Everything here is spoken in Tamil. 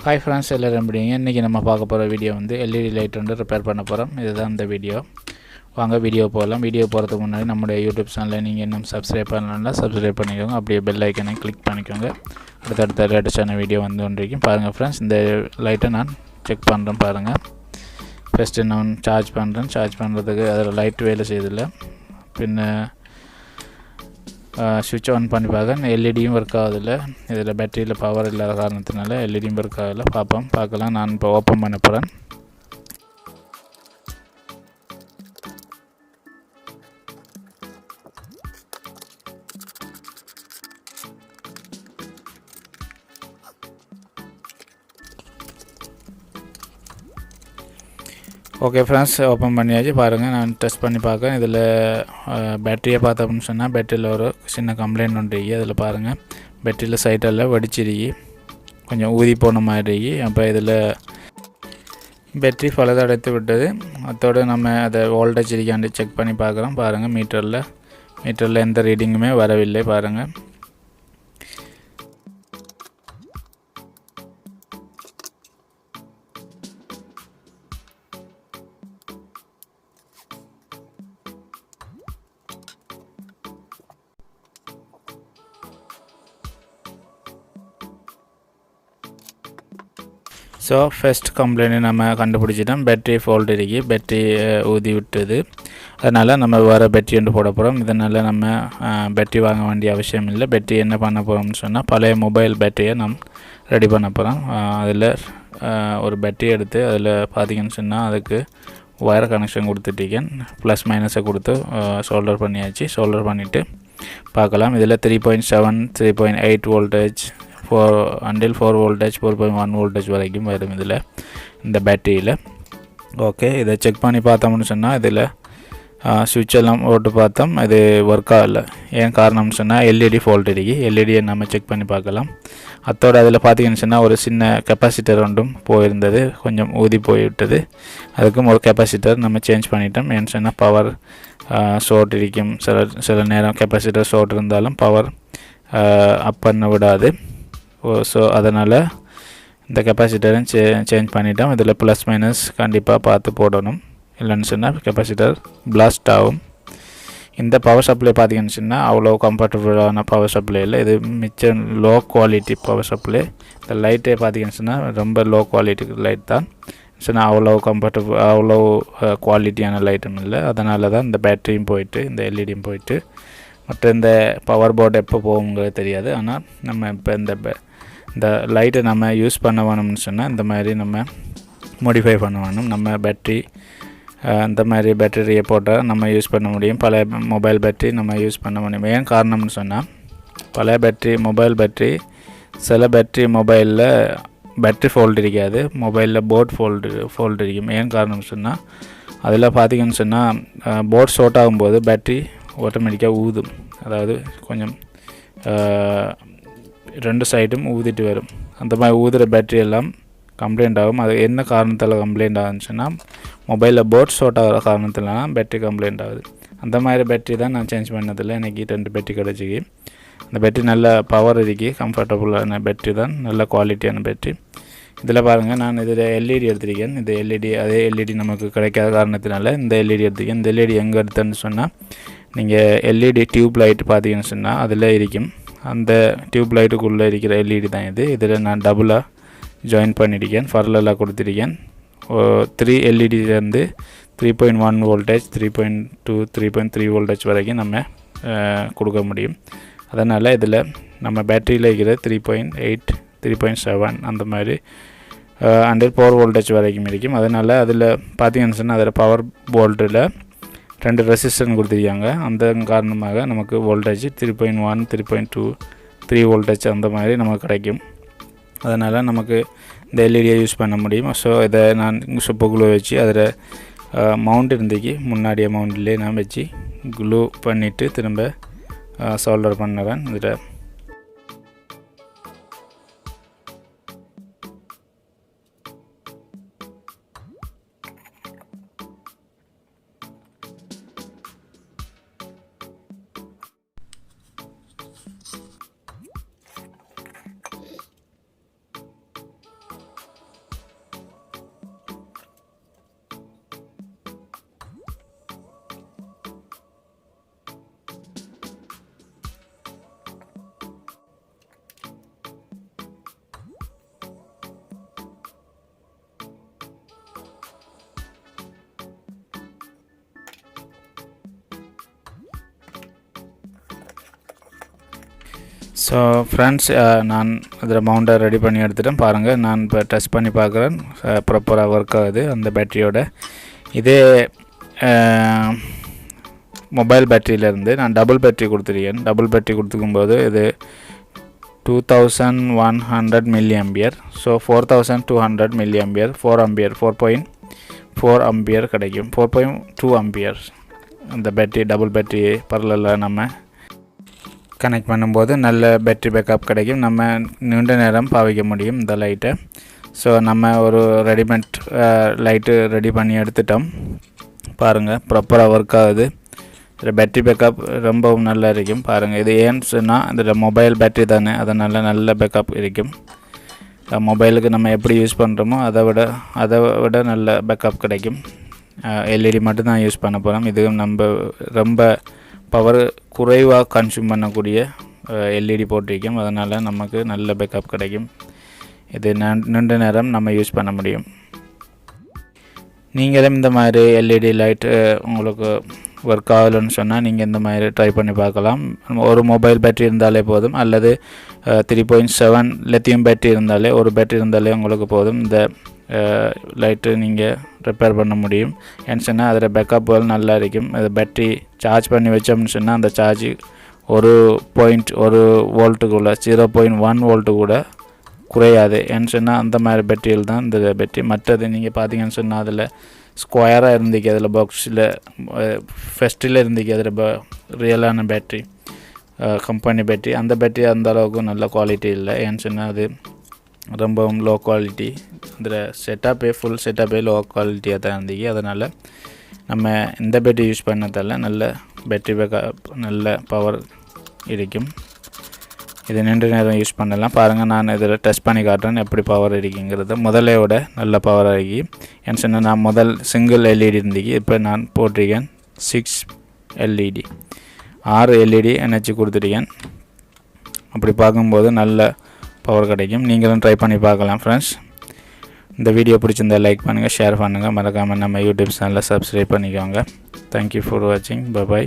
ஹாய் ஃப்ரெண்ட்ஸ், எல்லோரும் எப்படிங்க? இன்றைக்கி நம்ம பார்க்க போகிற வீடியோ வந்து எல்இடி லைட் வந்து ரிப்பேர் பண்ண போகிறோம். இதுதான் இந்த வீடியோ. வாங்க வீடியோ போகலாம். வீடியோ போகிறதுக்கு முன்னாடி நம்முடைய யூடியூப் சேனலில் நீங்கள் இன்னும் சப்ஸ்கிரைப் பண்ணலாம், சப்ஸ்கிரைப் பண்ணிக்கோங்க. அப்படியே பெல் ஐக்கனை கிளிக் பண்ணிக்கோங்க. அடுத்தடுத்த லேட்டஸ்டான வீடியோ வந்து கொண்டிருக்கும். பாருங்கள் ஃப்ரெண்ட்ஸ், இந்த லைட்டை நான் செக் பண்ணுறேன். பாருங்கள், ஃபஸ்ட்டு நான் சார்ஜ் பண்ணுறேன். சார்ஜ் பண்ணுறதுக்கு அதில் லைட் வேலை செய்யதில்லை. பின்ன ஸ்விட்ச் ஆன் பண்ணி பார்க்க எல்இடியும் ஒர்க் ஆகுதில்லை. இதில் பேட்டரியில் பவர் இல்லாத காரணத்தினால எல்இடியும் ஒர்க் ஆகலை. பார்க்கலாம். நான் இப்போ ஓப்பன் பண்ண போகிறேன். ஓகே ஃப்ரெண்ட்ஸ், ஓப்பன் பண்ணியாச்சு. பாருங்கள், நான் டெஸ்ட் பண்ணி பார்க்கேன். இதில் பேட்டரியை பார்த்தோம்னு சொன்னால் பேட்டரியில் ஒரு சின்ன கம்ப்ளைண்ட் ஒன்று இருக்கு. அதில் பாருங்கள், பேட்டரியில் சைட்டெல்லாம் வெடிச்சிருக்கு, கொஞ்சம் ஊதி போன மாதிரி இருக்கு. அப்போ இதில் பேட்டரி பழுதடைத்து விட்டது. அதோடு நம்ம அதை வோல்டேஜ் இருக்காண்டு செக் பண்ணி பார்க்குறோம். பாருங்கள், மீட்டரில் எந்த ரீடிங்குமே வரவில்லை. பாருங்கள், ஸோ ஃபஸ்ட் கம்ப்ளைண்ட் நம்ம கண்டுபிடிச்சிட்டோம். பேட்டரி ஃபால்ட் இருக்கு, பேட்டரி ஊதி விட்டது. அதனால் நம்ம வேறு பேட்டரி ஒன்று போட போகிறோம். இதனால் நம்ம பேட்டரி வாங்க வேண்டிய அவசியம் இல்லை. பேட்டரி என்ன பண்ண போகிறோம்னு சொன்னால், பழைய மொபைல் பேட்டரியை நம்ம ரெடி பண்ண போகிறோம். அதில் ஒரு பேட்டரி எடுத்து அதில் பார்த்திங்கன்னு சொன்னால் அதுக்கு ஒயர் கனெக்ஷன் கொடுத்துட்டீங்க. ப்ளஸ் மைனஸை கொடுத்து சோல்டர் பண்ணியாச்சு. சோல்டர் பண்ணிவிட்டு பார்க்கலாம். இதில் 3.7 3.8 வோல்டேஜ், 4 வோல்டேஜ், 4.1 வோல்டேஜ் வரைக்கும் வரும் இதில், இந்த பேட்டரியில். ஓகே, இதை செக் பண்ணி பார்த்தோம்னு சொன்னால் இதில் சுவிட்ச் எல்லாம் போட்டு பார்த்தோம், இது ஒர்க் ஆகலை. ஏன் காரணம்னு சொன்னால் எல்இடி ஃபால்ட் இருக்கு. எல்இடியை நம்ம செக் பண்ணி பார்க்கலாம். அதோடு அதில் பார்த்திங்கன்னு சொன்னால் ஒரு சின்ன கெப்பாசிட்டர் ஒன்றும் போயிருந்தது, கொஞ்சம் ஊதி போய்விட்டது. அதுக்கும் ஒரு கெப்பாசிட்டர் நம்ம சேஞ்ச் பண்ணிட்டோம். ஏன்னு சொன்னால் பவர் ஷார்ட் இருக்கும். சில நேரம் கெப்பாசிட்டர் ஷார்ட் இருந்தாலும் பவர் அப் பண்ண விடாது. ஸோ அதனால் இந்த கெப்பாசிட்டரும் சேஞ்ச் பண்ணிட்டோம். இதில் ப்ளஸ் மைனஸ் கண்டிப்பாக பார்த்து போடணும், இல்லைன்னு சொன்னால் கெப்பாசிட்டர் பிளாஸ்ட் ஆகும். இந்த பவர் சப்ளை பார்த்திங்கன்னு சொன்னால் அவ்வளோ கம்ஃபர்டபுளான பவர் சப்ளை இல்லை. இது மிச்சம் லோ குவாலிட்டி பவர் சப்ளை. இந்த லைட்டே பார்த்திங்கன்னு சொன்னால் ரொம்ப லோ குவாலிட்டி லைட் தான். சொன்னால் அவ்வளோ குவாலிட்டியான லைட்டும் இல்லை. அதனால தான் இந்த பேட்டரியும் போயிட்டு, இந்த எல்இடியும் போயிட்டு, மற்ற இந்த பவர் போர்டு எப்போ போகுங்கிறது தெரியாது. ஆனால் நம்ம இப்போ இந்த லைட்டை நம்ம யூஸ் பண்ண வேணும்னு சொன்னால் இந்த மாதிரி நம்ம மாடிஃபை பண்ண வேணும். நம்ம பேட்டரி இந்த மாதிரி பேட்டரியை போட்டால் நம்ம யூஸ் பண்ண முடியும். பழைய மொபைல் பேட்டரி நம்ம யூஸ் பண்ண முடியும். ஏன் காரணம்னு சொன்னால், பழைய பேட்டரி மொபைல் பேட்டரி, சில பேட்டரி மொபைலில் பேட்டரி ஃபால்ட் இருக்காது, மொபைலில் போர்ட் ஃபால்ட் இருக்கும். ஏன் காரணம்னு சொன்னால், அதில் பார்த்திங்கன்னு சொன்னால் போர்ட் ஷார்ட் ஆகும்போது பேட்டரி ஆட்டோமேட்டிக்காக ஊதும். அதாவது கொஞ்சம் ரெண்டு சைடும் ஊதிட்டு வரும். அந்த மாதிரி ஊதுகிற பேட்டரி எல்லாம் கம்ப்ளைண்ட் ஆகும். அது என்ன காரணத்தில் கம்ப்ளைண்ட் ஆகுதுன்னு மொபைலில் போர்ட் ஷார்ட் ஆகிற காரணத்தில்தான் பேட்டரி கம்ப்ளைண்ட் ஆகுது. அந்த மாதிரி பேட்டரி தான் நான் சேஞ்ச் பண்ணதில்லை. எனக்கு 2 பேட்டரி கிடச்சிக்கு. அந்த பேட்டரி நல்ல பவர் இருக்கு, கம்ஃபர்டபுளான பேட்டரி தான், நல்ல குவாலிட்டியான பேட்டரி. இதில் பாருங்கள், நான் இதில் எல்இடி எடுத்திருக்கேன். இது எல்இடி, அதே எல்இடி நமக்கு கிடைக்காத காரணத்தினால இந்த எல்இடி எடுத்திருக்கேன். இந்த எல்இடி எங்கே எடுத்தேன்னு சொன்னால், நீங்கள் எல்இடி டியூப் லைட் பார்த்தீங்கன்னு சொன்னால் அதில் இருக்கும். அந்த டியூப் லைட்டுக்குள்ளே இருக்கிற எல்இடி தான் இது. இதில் நான் டபுளாக ஜாயின் பண்ணியிருக்கேன், ஃபர்லெல்லாம் கொடுத்துருக்கேன். 3 எல்இடிலேருந்து 3.1 வோல்டேஜ், 3.2, 3.3 வோல்டேஜ் வரைக்கும் நம்ம கொடுக்க முடியும். அதனால் இதில் நம்ம பேட்டரியில் இருக்கிற 3.8, 3.7 அந்த மாதிரி 4 வோல்டேஜ் வரைக்கும் இருக்கும். அதனால் அதில் பார்த்தீங்கன்னு சொன்னால் அதில் பவர் போல்ட்டில் 2 ரெசிஸ்டன்ஸ் கொடுத்துருக்காங்க. அந்த காரணமாக நமக்கு வோல்டேஜ் 3.1, 3.2, 3 வோல்டேஜ் அந்த மாதிரி நமக்கு கிடைக்கும். அதனால் நமக்கு இந்த எல்இடியை யூஸ் பண்ண முடியும். ஸோ இதை நான் சூப்பர் க்ளூ வச்சு அதில் மவுண்ட் இருந்துக்கு முன்னாடியே மவுண்ட்லேயே நான் வச்சு க்ளூ பண்ணிவிட்டு திரும்ப சோல்டர் பண்ணுவேன். இதில் ஸோ ஃப்ரெண்ட்ஸ், நான் அதில் மவுண்டை ரெடி பண்ணி எடுத்துட்டேன். பாருங்கள், நான் இப்போ டெஸ்ட் பண்ணி பார்க்குறேன், ப்ராப்பராக ஒர்க் ஆகுது அந்த பேட்டரியோட. இதே மொபைல் பேட்டரியிலேருந்து நான் டபுள் பேட்டரி கொடுத்துருக்கேன். டபுள் பேட்டரி கொடுத்துக்கும்போது இது 2100 mAh. ஸோ 4200 mAh, 4 ampere கிடைக்கும். 4.2 ampere இந்த பேட்டரி டபுள் பேட்டரி பரலில் நம்ம கனெக்ட் பண்ணும்போது நல்ல பேட்டரி பேக்கப் கிடைக்கும். நம்ம நீண்ட நேரம் பாவிக்க முடியும் இந்த லைட்டை. ஸோ நம்ம ஒரு ரெடிமேட் லைட்டு ரெடி பண்ணி எடுத்துட்டோம். பாருங்கள், ப்ராப்பராக ஒர்க் ஆகுது. இதில் பேட்டரி பேக்கப் ரொம்பவும் நல்லா இருக்கும். பாருங்கள், இது ஏன்னு சொன்னால் இதில் மொபைல் பேட்டரி தானே, அதனால் நல்ல பேக்கப் இருக்கும். மொபைலுக்கு நம்ம எப்படி யூஸ் பண்ணுறோமோ அதை விட நல்ல பேக்கப் கிடைக்கும். எல்இடி மட்டும்தான் யூஸ் பண்ண போகிறோம். இது நம்ம ரொம்ப பவர் குறைவாக கன்சியூம் பண்ணக்கூடிய எல்இடி போட்டிருக்கோம். அதனால் நமக்கு நல்ல பேக்கப் கிடைக்கும். இது நீண்ட நேரம் நம்ம யூஸ் பண்ண முடியும். நீங்களும் இந்த மாதிரி எல்இடி லைட் உங்களுக்கு ஒர்க் ஆகலைன்னு சொன்னால் நீங்கள் இந்த மாதிரி ட்ரை பண்ணி பார்க்கலாம். ஒரு மொபைல் பேட்டரி இருந்தாலே போதும், அல்லது 3.7 லித்தியம் பேட்டரி இருந்தாலே, ஒரு பேட்டரி இருந்தாலே உங்களுக்கு போதும். இந்த லைட்டு நீங்கள் ரிப்பேர் பண்ண முடியும். ஏன்னு சொன்னால் அதில் பேக்கப்புகள் நல்லா இருக்கும். அது பேட்டரி சார்ஜ் பண்ணி வச்சோம்னு சொன்னால் அந்த சார்ஜ் 1 வோல்ட்டுக்குள்ளே 0.1 வோல்ட்டு கூட குறையாது. ஏன்னு சொன்னால் அந்த மாதிரி பேட்டரியில் தான் இந்த பேட்டரி. மற்றது நீங்கள் பார்த்தீங்கன்னு சொன்னால் அதில் ஸ்கொயராக இருந்துக்கு, அதில் பாக்ஸில் ஃபெஸ்ட்டில் இருந்துக்கு, அதில் ரியலான பேட்டரி கம்பெனி பேட்டரி. அந்த பேட்டரி அந்த அளவுக்கு நல்ல குவாலிட்டி இல்லை. ஏன்னு சொன்னால் அது ரொம்பவும் லோ குவாலிட்டி. இதில் ஃபுல் செட்டப்பே லோ குவாலிட்டியாக தான் இருந்துச்சு. அதனால் நம்ம இந்த பேட்டரி யூஸ் பண்ணதால் நல்ல பேட்டரி பேக்கப், நல்ல பவர் இருக்கும். இது நீண்ட நேரம் யூஸ் பண்ணலாம். பாருங்கள், நான் இதில் டெஸ்ட் பண்ணி காட்டுறேன் எப்படி பவர் இருக்குங்கிறது. முதலை விட நல்ல பவர் ஆகி. ஏன்னு சொன்னால் நான் முதல் சிங்கிள் எல்இடி இருந்துச்சு, இப்போ நான் போட்டிருக்கேன் 6 எல்இடி, 6 எல்இடி இணைச்சி கொடுத்துருக்கேன். அப்படி பார்க்கும்போது நல்ல பவர் கிடைக்கும். நீங்களும் ட்ரை பண்ணி பார்க்கலாம் ஃப்ரெண்ட்ஸ். இந்த வீடியோ பிடிச்சிருந்தா லைக் பண்ணுங்கள், ஷேர் பண்ணுங்கள், மறக்காமல் நம்ம யூடியூப் சேனலை சப்ஸ்கிரைப் பண்ணிக்கோங்க. தேங்க்யூ ஃபார் வாட்சிங். பை.